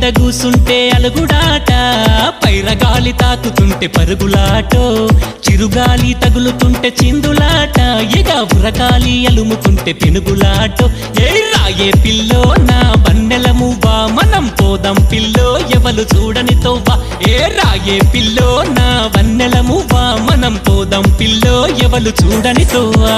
మీద కూసుంటే అలుగుడాట, పైరగాలి తాకుతుంటే పరుగులాటో, చిరుగాలి తగులుతుంటే చిందులాట, ఇక ఉరకాలి అలుముకుంటే పెనుగులాటో. ఏ రాయే పిల్లో నా వన్నెల మువ్వా, మనం పోదాం పిల్లో ఎవలు చూడని తోవా. ఏ రాయే పిల్లో నా వన్నెల మువ్వా, మనం పోదాం పిల్లో ఎవలు చూడని తోవా.